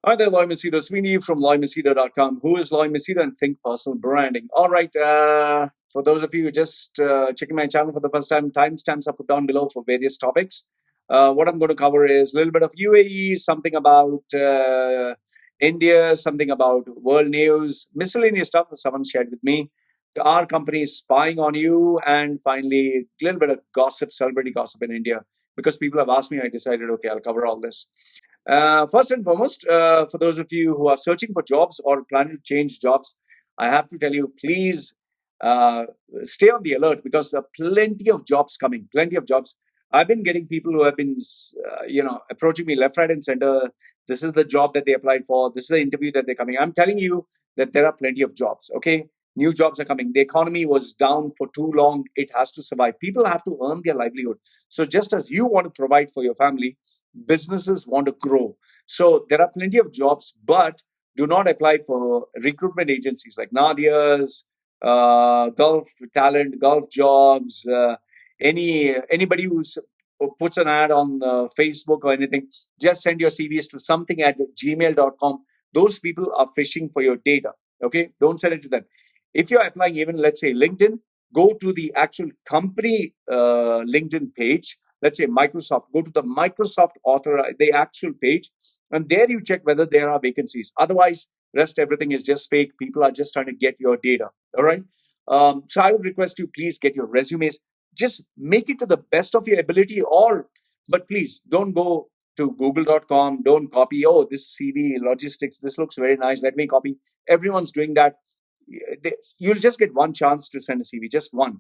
Hi there, Loy Machedo. Sweeney from LoyMachedo.com. Who is Loy Machedo and Think Personal Branding? All right. For those of you who just checking my channel for the first time, timestamps are put down below for various topics. What I'm going to cover is a little bit of UAE, something about India, something about world news, miscellaneous stuff that someone shared with me. Our company is spying on you, and finally, a little bit of gossip, celebrity gossip in India. Because people have asked me, I decided, okay, I'll cover all this. First and foremost, for those of you who are searching for jobs or planning to change jobs, I have to tell you, please uh, stay on the alert because there are plenty of jobs coming, plenty of jobs. I've been getting people who have been, approaching me left, right, and center. This is the job that they applied for. This is the interview that they're coming. I'm telling you that there are plenty of jobs. Okay, new jobs are coming. The economy was down for too long. It has to survive. People have to earn their livelihood. So just as you want to provide for your family, businesses want to grow. So there are plenty of jobs, but do not apply for recruitment agencies like Nadia's, Gulf Talent, Gulf Jobs, anybody who puts an ad on Facebook or anything. Just send your CVs to something at gmail.com. Those people are fishing for your data. Okay, don't send it to them. If you're applying, even let's say LinkedIn, go to the actual company LinkedIn page. Let's say Microsoft, go to the Microsoft author, the actual page, and there you check whether there are vacancies. Otherwise, rest everything is just fake. People are just trying to get your data. All right. So I would request you, please get your resumes. Just make it to the best of your ability, but please don't go to google.com. Don't copy, oh, this CV logistics, this looks very nice. Let me copy. Everyone's doing that. You'll just get one chance to send a CV, just one.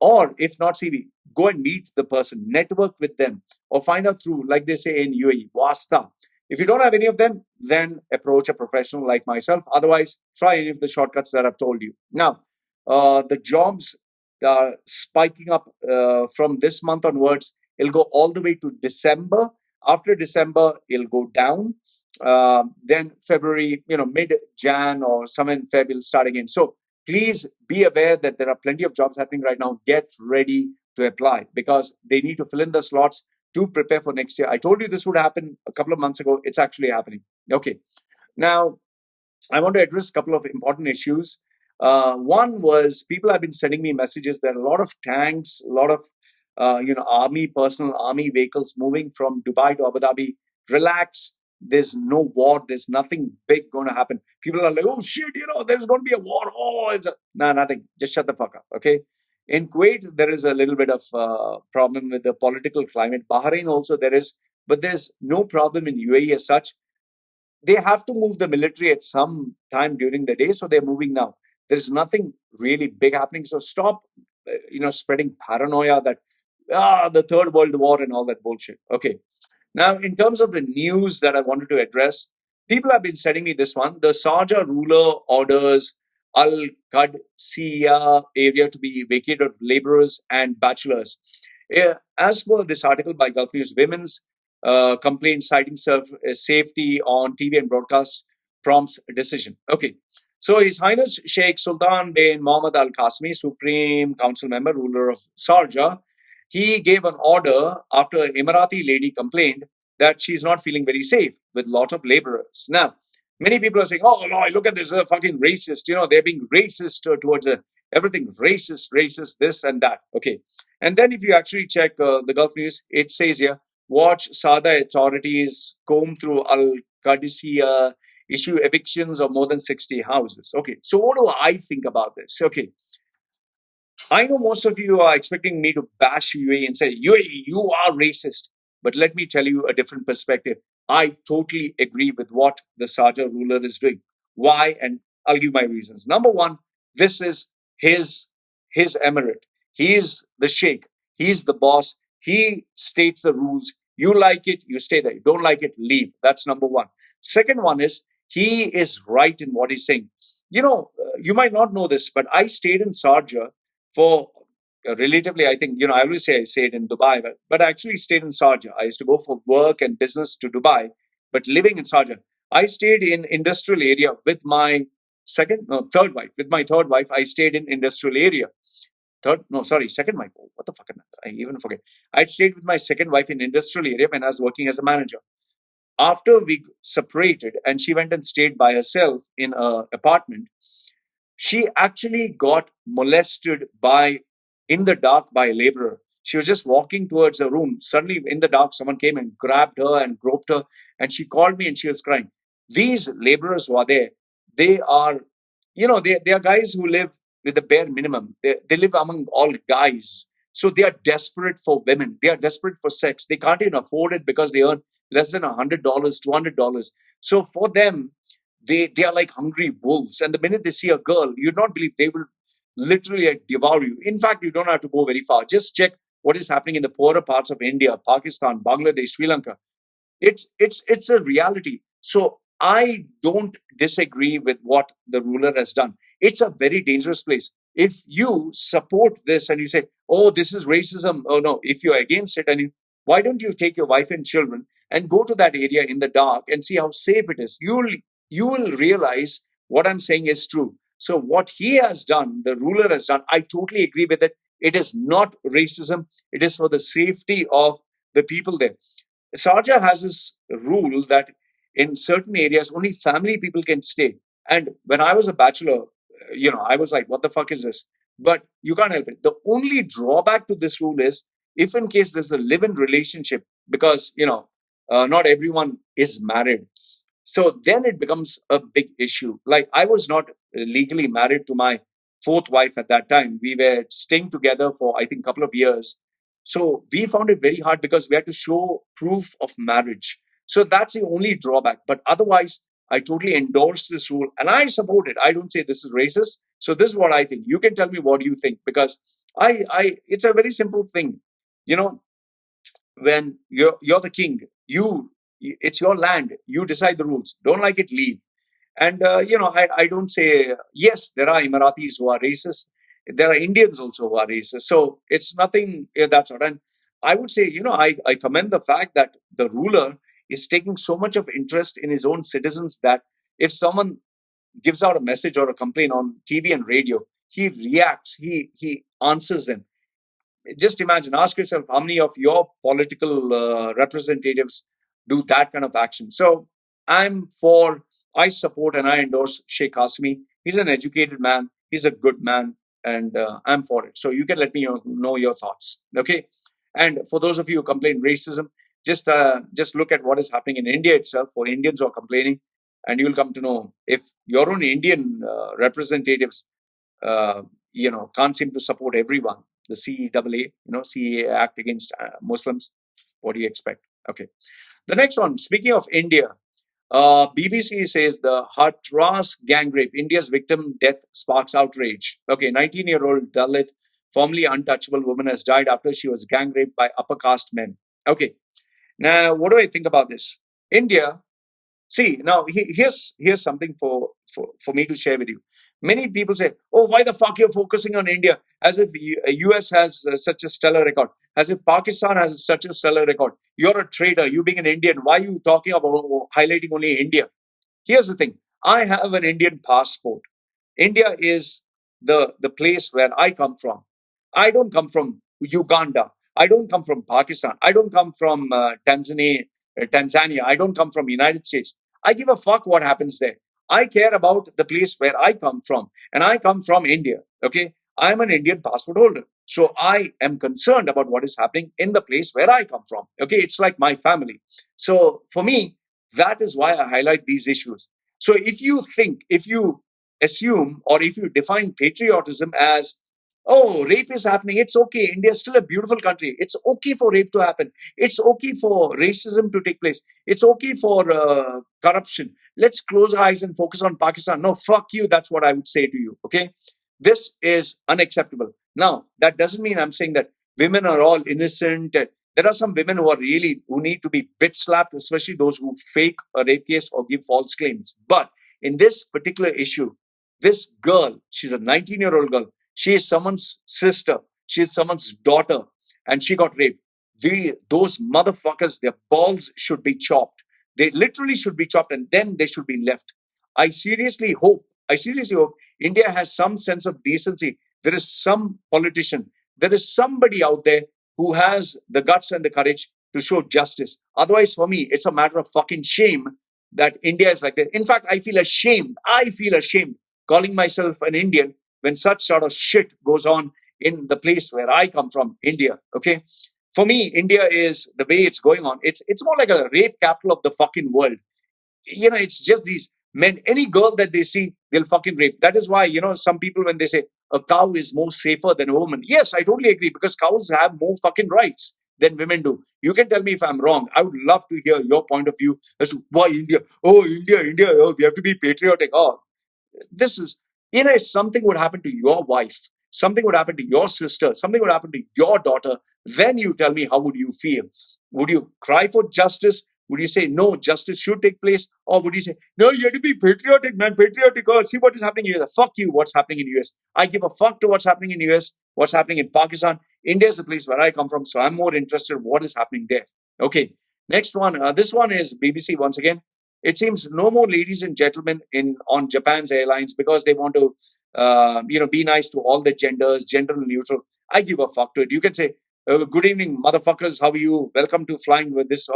Or if not CV, go and meet the person, network with them, or find out through, like they say in UAE, wasta. If you don't have any of them, then approach a professional like myself. Otherwise, try any of the shortcuts that I've told you. Now, the jobs are spiking up from this month onwards. It'll go all the way to December. After December, it'll go down. Then February, mid Jan or somewhere in Feb, it'll start again. So please be aware that there are plenty of jobs happening right now. Get ready to apply because they need to fill in the slots to prepare for next year. I told you this would happen a couple of months ago. It's actually happening. Okay. Now, I want to address a couple of important issues. One was people have been sending me messages that a lot of tanks, a lot of personal army vehicles moving from Dubai to Abu Dhabi. Relax. There's no war. There's nothing big going to happen. People are like, oh shit, there's going to be a war. Oh, no, nothing. Just shut the fuck up. Okay. In Kuwait, there is a little bit of problem with the political climate. Bahrain also there is, but there's no problem in UAE as such. They have to move the military at some time during the day, so they're moving now. There's nothing really big happening. So stop, spreading paranoia that the Third World War and all that bullshit. Okay. Now, in terms of the news that I wanted to address, people have been sending me this one. The Sharjah Ruler orders Qadisiya area to be vacated of laborers and bachelors. As per this article by Gulf News, women's complaint citing safety on TV and broadcast prompts a decision. Okay. So His Highness Sheikh Sultan bin Mohammed Al Qasimi, Supreme Council member, ruler of Sharjah, he gave an order after an Emirati lady complained that she's not feeling very safe with a lot of laborers. Now, many people are saying, oh, no, look at this, fucking racist. They're being racist towards everything, racist, this and that. Okay. And then if you actually check the Gulf News, it says here, watch Sada authorities comb through Al-Qadisiya, issue evictions of more than 60 houses. Okay. So what do I think about this? Okay. I know most of you are expecting me to bash UAE and say, UAE, you are racist. But let me tell you a different perspective. I totally agree with what the Sharjah ruler is doing. Why? And I'll give my reasons. Number one, this is his emirate. He is the sheikh. He's the boss. He states the rules. You like it, you stay there. You don't like it, leave. That's number one. Second one is he is right in what he's saying. You might not know this, but I stayed in Sharjah for relatively, I think, I always say I stayed in Dubai, but I actually stayed in Sharjah. I used to go for work and business to Dubai, but living in Sharjah. I stayed in industrial area with my third wife. With my third wife, I stayed in industrial area. Second wife. Oh, what the fuck? I even forget. I stayed with my second wife in industrial area when I was working as a manager. after we separated and she went and stayed by herself in a apartment, she actually got molested by in the dark by a laborer. She was just walking towards her room. Suddenly, in the dark, someone came and grabbed her and groped her, and she called me and she was crying. These laborers who are there, they are, they are guys who live with the bare minimum. They live among all guys. So they are desperate for women. They are desperate for sex. They can't even afford it because they earn less than $100, $200. So for them, they are like hungry wolves. And the minute they see a girl, you'd not believe they will literally devour you. In fact, you don't have to go very far. Just check what is happening in the poorer parts of India, Pakistan, Bangladesh, Sri Lanka. It's a reality. So I don't disagree with what the ruler has done. It's a very dangerous place. If you support this and you say, oh, this is racism, oh no, if you're against it, and why don't you take your wife and children and go to that area in the dark and see how safe it is? You will realize what I'm saying is true. So what he has done, the ruler has done, I totally agree with it. It is not racism. It is for the safety of the people there. Sharjah has this rule that in certain areas only family people can stay. And when I was a bachelor, I was like, what the fuck is this? But you can't help it. The only drawback to this rule is if in case there's a live-in relationship, because not everyone is married. So then it becomes a big issue. Like I was not legally married to my fourth wife at that time. We were staying together for I think a couple of years. So we found it very hard because we had to show proof of marriage. So that's the only drawback. But otherwise, I totally endorse this rule and I support it. I don't say this is racist. So this is what I think. You can tell me what you think because it's a very simple thing. You know, when you're the king, it's your land. You decide the rules. Don't like it, leave. And I don't say yes. There are Emiratis who are racist. There are Indians also who are racist. So it's nothing that sort. And I would say, I commend the fact that the ruler is taking so much of interest in his own citizens that if someone gives out a message or a complaint on TV and radio, he reacts. He answers them. Just imagine, ask yourself how many of your political representatives do that kind of action. So I support and I endorse Sheikh Hasmi. He's an educated man. He's a good man, and I'm for it. So you can let me know your thoughts. Okay. And for those of you who complain racism, just look at what is happening in India itself for Indians who are complaining, and you'll come to know if your own Indian representatives, can't seem to support everyone. The CEAA, CEA Act against Muslims. What do you expect? Okay. The next one, speaking of India, BBC says the Hathras gang rape, India's victim death sparks outrage. Okay, 19-year-old Dalit, formerly untouchable woman, has died after she was gang raped by upper-caste men. Okay, now what do I think about this? India, see, now here's something for me to share with you. Many people say, oh, why the fuck you're focusing on India? As if US has such a stellar record. As if Pakistan has such a stellar record. You're a traitor. You being an Indian. Why are you talking about highlighting only India? Here's the thing. I have an Indian passport. India is the place where I come from. I don't come from Uganda. I don't come from Pakistan. I don't come from Tanzania. I don't come from United States. I give a fuck what happens there. I care about the place where I come from, and I come from India. Okay, I'm an Indian passport holder, so I am concerned about what is happening in the place where I come from. Okay, it's like my family. So for me, that is why I highlight these issues. So if you assume, or if you define patriotism as, oh, rape is happening, it's okay. India is still a beautiful country. It's okay for rape to happen. It's okay for racism to take place. It's okay for corruption. Let's close our eyes and focus on Pakistan. No, fuck you. That's what I would say to you. Okay. This is unacceptable. Now, that doesn't mean I'm saying that women are all innocent. There are some women who need to be bit slapped, especially those who fake a rape case or give false claims. But in this particular issue, this girl, she's a 19-year-old girl. She is someone's sister. She is someone's daughter, and she got raped. Those motherfuckers, their balls should be chopped. They literally should be chopped, and then they should be left. I seriously hope India has some sense of decency. There is some politician, there is somebody out there who has the guts and the courage to show justice. Otherwise, for me, it's a matter of fucking shame that India is like that. In fact, I feel ashamed. I feel ashamed calling myself an Indian when such sort of shit goes on in the place where I come from, India. Okay. For me, India is the way it's going on. It's more like a rape capital of the fucking world. It's just these men, any girl that they see, they'll fucking rape. That is why, some people, when they say a cow is more safer than a woman, yes, I totally agree, because cows have more fucking rights than women do. You can tell me if I'm wrong. I would love to hear your point of view as to why India. Oh, India. Oh, we have to be patriotic. Oh, this is, if something would happen to your wife, something would happen to your sister, something would happen to your daughter, then you tell me, how would you feel? Would you cry for justice? Would you say, no, justice should take place? Or would you say, no, you have to be patriotic, man, patriotic. Oh, see what is happening in US. Fuck you, what's happening in US. I give a fuck to what's happening in US, what's happening in Pakistan. India is the place where I come from, so I'm more interested in what is happening there. Okay, next one. This one is BBC once again. It seems no more ladies and gentlemen on Japan's airlines because they want to, be nice to all the genders, gender neutral. I give a fuck to it. You can say, good evening, motherfuckers. How are you? Welcome to flying with this.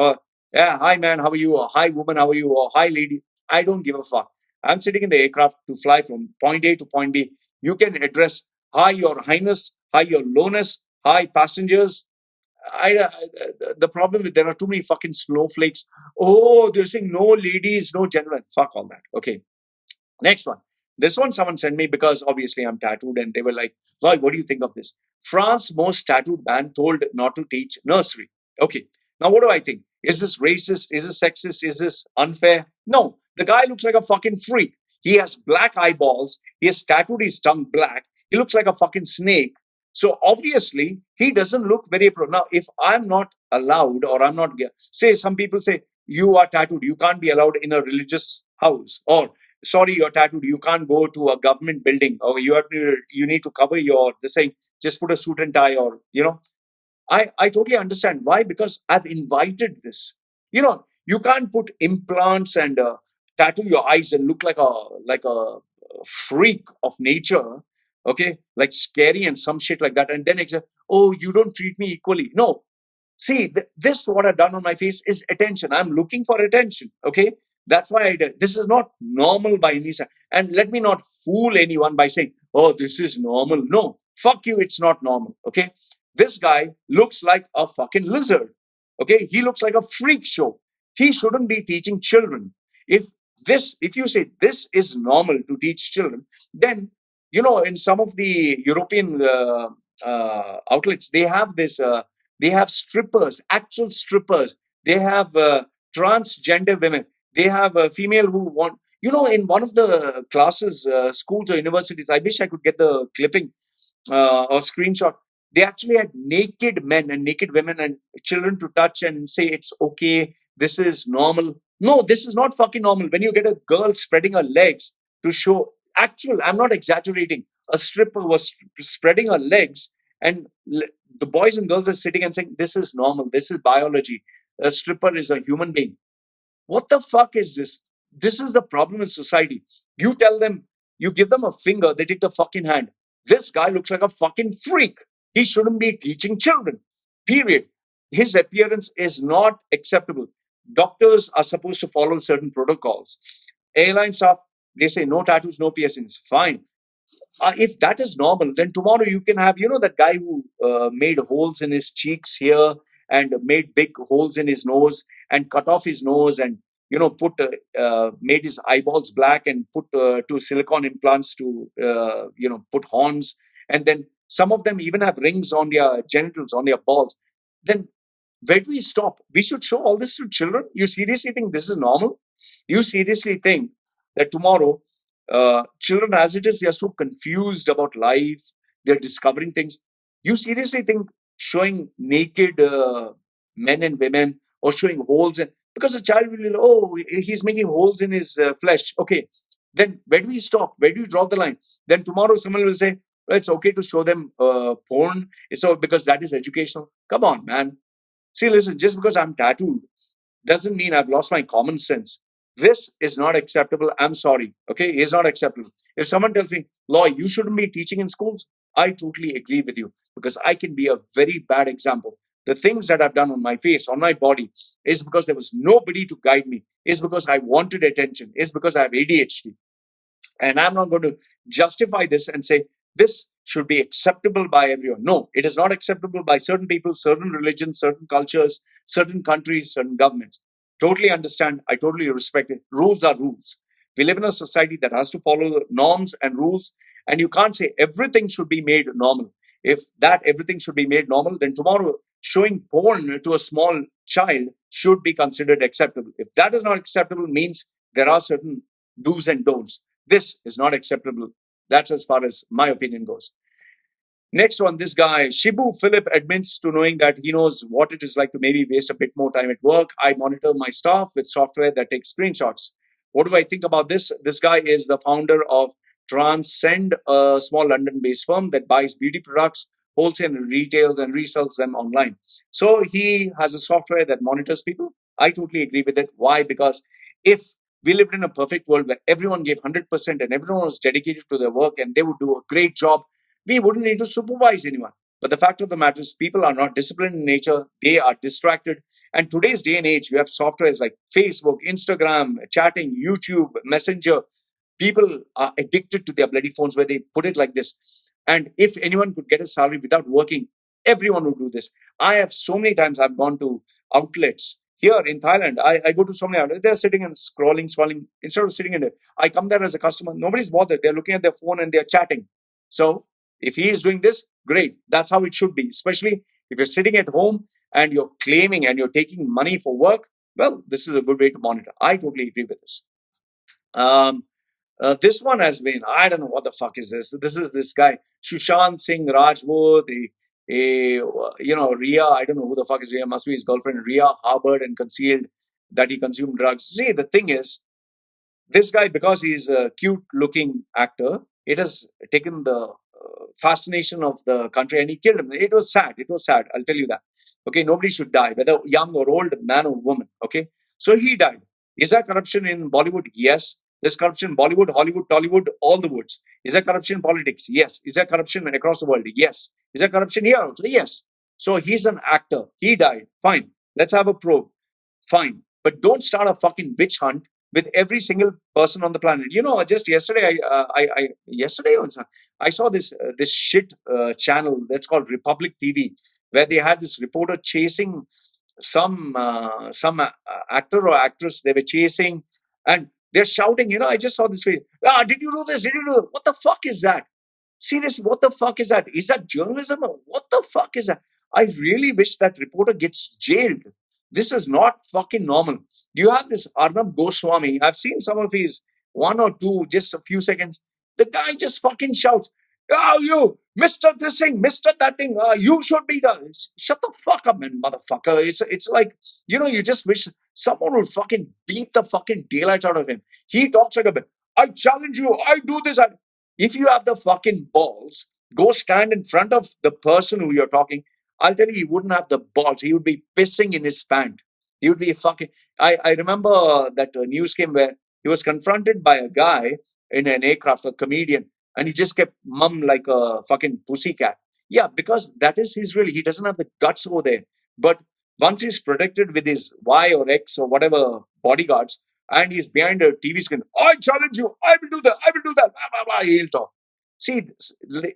Yeah, hi man, how are you? Or hi woman, how are you? Or hi lady. I don't give a fuck. I'm sitting in the aircraft to fly from point A to point B. You can address hi your highness, hi your lowness, hi passengers. The problem is there are too many fucking snowflakes. Oh, they're saying no ladies, no gentlemen. Fuck all that. Okay. Next one. This one someone sent me because obviously I'm tattooed, and they were like, Lloyd, what do you think of this? France most tattooed man told not to teach nursery. Okay. Now what do I think? Is this racist? Is this sexist? Is this unfair? No. The guy looks like a fucking freak. He has black eyeballs. He has tattooed his tongue black. He looks like a fucking snake. So obviously he doesn't look very pro. Now, if I'm not allowed, or I'm not, say some people say you are tattooed, you can't be allowed in a religious house, or sorry, you're tattooed, you can't go to a government building, or you need to cover your this thing, just put a suit and tie, or I totally understand why, because I've invited this. You can't put implants and tattoo your eyes and look like a freak of nature, okay, like scary and some shit like that, and then oh, you don't treat me equally. No, see, this what I've done on my face is attention. I'm looking for attention. Okay, that's why I did. This is not normal by any sense. And let me not fool anyone by saying, "Oh, this is normal." No, fuck you. It's not normal. Okay, this guy looks like a fucking lizard. Okay, he looks like a freak show. He shouldn't be teaching children. If you say this is normal to teach children, then in some of the European outlets, they have this. They have strippers, actual strippers. They have transgender women. They have a female who want. In one of the classes, schools or universities, I wish I could get the clipping or screenshot. They actually had naked men and naked women and children to touch and say it's okay. This is normal. No, this is not fucking normal. When you get a girl spreading her legs to show actual, I'm not exaggerating. A stripper was spreading her legs, and the boys and girls are sitting and saying, this is normal. This is biology. A stripper is a human being. What the fuck is this? This is the problem in society. You tell them, you give them a finger, they take the fucking hand. This guy looks like a fucking freak. He shouldn't be teaching children. Period. His appearance is not acceptable. Doctors are supposed to follow certain protocols. Airline staff, they say no tattoos, no piercings. Fine. If that is normal, then tomorrow you can have, that guy who made holes in his cheeks here and made big holes in his nose and cut off his nose and, made his eyeballs black and put two silicone implants to, put horns. And then some of them even have rings on their genitals, on their balls. Then where do we stop? We should show all this to children. You seriously think this is normal? You seriously think that tomorrow, children as it is, they are so confused about life, they're discovering things. You seriously think showing naked men and women or showing holes because a child will be like, oh, he's making holes in his flesh. Okay, then where do we stop? Where do you draw the line? Then tomorrow someone will say, well, it's okay to show them porn. It's all because that is educational. Come on, man. See, listen, just because I'm tattooed doesn't mean I've lost my common sense. This is not acceptable. I'm sorry. Okay, it's not acceptable. If someone tells me, Loy, you shouldn't be teaching in schools, I totally agree with you because I can be a very bad example. the things that I've done on my face, on my body, is because there was nobody to guide me, is because I wanted attention, is because I have ADHD. And I'm not going to justify this and say this should be acceptable by everyone. No, it is not acceptable by certain people, certain religions, certain cultures, certain countries, certain governments. Totally understand. I totally respect it. Rules are rules. We live in a society that has to follow the norms and rules, and you can't say everything should be made normal. If that everything should be made normal, then tomorrow showing porn to a small child should be considered acceptable. If that is not acceptable, means there are certain do's and don'ts. This is not acceptable. That's as far as my opinion goes. Next one, this guy, Shibu Philip admits to knowing that he knows what it is like to maybe waste a bit more time at work. I monitor my staff with software that takes screenshots. What do I think about this? This guy is the founder of Transcend, a small London-based firm that buys beauty products, wholesale and retails and resells them online. So he has a software that monitors people. I totally agree with it. Why? Because if we lived in a perfect world where everyone gave 100% and everyone was dedicated to their work and they would do a great job, we wouldn't need to supervise anyone. But the fact of the matter is, people are not disciplined in nature, they are distracted. And today's day and age, you have softwares like Facebook, Instagram, chatting, YouTube, Messenger. People are addicted to their bloody phones, where they put it like this. And if anyone could get a salary without working, everyone would do this. I have so many times I've gone to outlets here in Thailand. I go to so many outlets. They're sitting and scrolling. Instead of sitting in it, I come there as a customer. Nobody's bothered. They're looking at their phone and they're chatting. So if he is doing this, great. That's how it should be. Especially if you're sitting at home and you're claiming and you're taking money for work, well, this is a good way to monitor. I totally agree with this. This one has been, I don't know what the fuck is this. This is this guy, Sushant Singh Rajput, Ria, I don't know who the fuck is Ria, must be his girlfriend. Ria harbored and concealed that he consumed drugs. See, the thing is, this guy, because he's a cute looking actor, it has taken the fascination of the country and he killed him. It was sad. It was sad. I'll tell you that. Okay, nobody should die, whether young or old, man or woman. Okay, so he died. Is there corruption in Bollywood? Yes. There's corruption in Bollywood, Hollywood, Tollywood, all the woods. Is there corruption in politics? Yes. Is there corruption across the world? Yes. Is there corruption here also? Yes. So he's an actor. He died. Fine. Let's have a probe. Fine. But don't start a fucking witch hunt with every single person on the planet. You know, just yesterday, yesterday also, I saw this shit channel that's called Republic TV, where they had this reporter chasing some actor or actress. They were chasing, and they're shouting. You know, I just saw this video. Ah, did you do this? Did you do that? What the fuck is that? Seriously, what the fuck is that? Is that journalism? Or what the fuck is that? I really wish that reporter gets jailed. This is not fucking normal. You have this Arnab Goswami. I've seen some of his one or two, just a few seconds. The guy just fucking shouts, "Oh, you, Mr. This thing, Mr. That thing, you should be done." Shut the fuck up, man, motherfucker. It's like, you just wish someone would fucking beat the fucking daylights out of him. He talks like a bit. I challenge you. I do this. If you have the fucking balls, go stand in front of the person who you're talking. I'll tell you, he wouldn't have the balls. He would be pissing in his pant. He would be fucking. I remember that news came where he was confronted by a guy in an aircraft, a comedian, and he just kept mum like a fucking pussycat. Yeah, because that is his really. He doesn't have the guts over there. But once he's protected with his Y or X or whatever bodyguards, and he's behind a TV screen, I challenge you. I will do that. I will do that. Blah, blah, blah, he'll talk. See,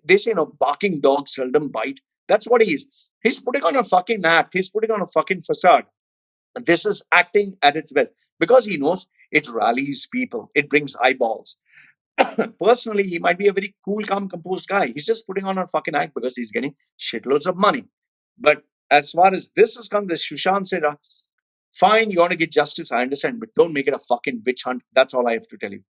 they say, barking dogs seldom bite. That's what he is. He's putting on a fucking act. He's putting on a fucking facade. This is acting at its best because he knows it rallies people. It brings eyeballs. Personally, he might be a very cool, calm, composed guy. He's just putting on a fucking act because he's getting shitloads of money. But as far as this is concerned, this Sushant said, fine, you want to get justice, I understand, but don't make it a fucking witch hunt. That's all I have to tell you.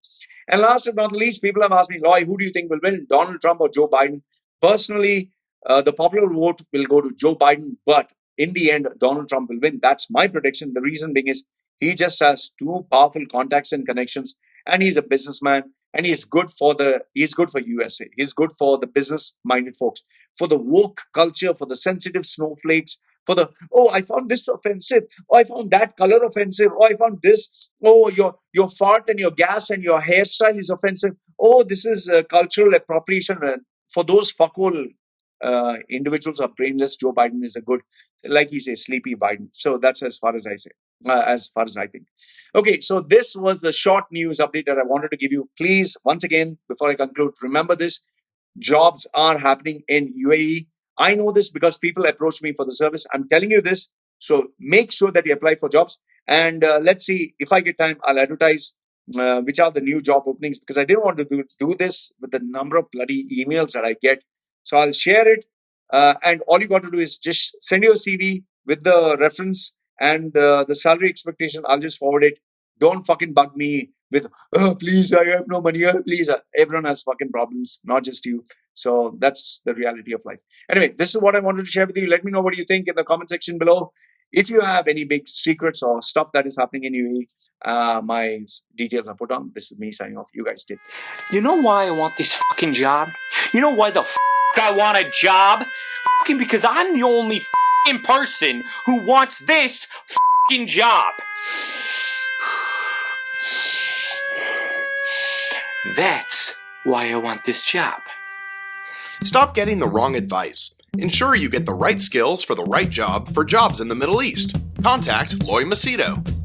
And last but not least, people have asked me, Loy, who do you think will win, Donald Trump or Joe Biden? Personally, the popular vote will go to Joe Biden, but in the end, Donald Trump will win. That's my prediction. The reason being is he just has two powerful contacts and connections, and he's a businessman, and he's good for USA. He's good for the business-minded folks, for the woke culture, for the sensitive snowflakes, for the, oh, I found this offensive. Oh, I found that color offensive. Oh, I found this. Oh, your fart and your gas and your hairstyle is offensive. Oh, this is cultural appropriation. For those fuckhole individuals are brainless, Joe Biden is a good, like he says, sleepy Biden. So that's as far as I say, as far as I think. Okay, so this was the short news update that I wanted to give you. Please, once again, before I conclude, remember this: jobs are happening in UAE. I know this because people approach me for the service. I'm telling you this, so make sure that you apply for jobs. And let's see, if I get time, I'll advertise which are the new job openings, because I didn't want to do this with the number of bloody emails that I get. So I'll share it, and all you got to do is just send your CV with the reference and the salary expectation. I'll just forward it. Don't fucking bug me with, oh, please, I have no money. Oh, please. Everyone has fucking problems, not just you. So that's the reality of life. Anyway, this is what I wanted to share with you. Let me know what you think in the comment section below. If you have any big secrets or stuff that is happening in UAE, my details are put on. This is me signing off. You guys did. You know why I want this fucking job? You know why the I want a job? Fucking because I'm the only fucking person who wants this fucking job. That's why I want this job. Stop getting the wrong advice. Ensure you get the right skills for the right job for jobs in the Middle East. Contact Machedo.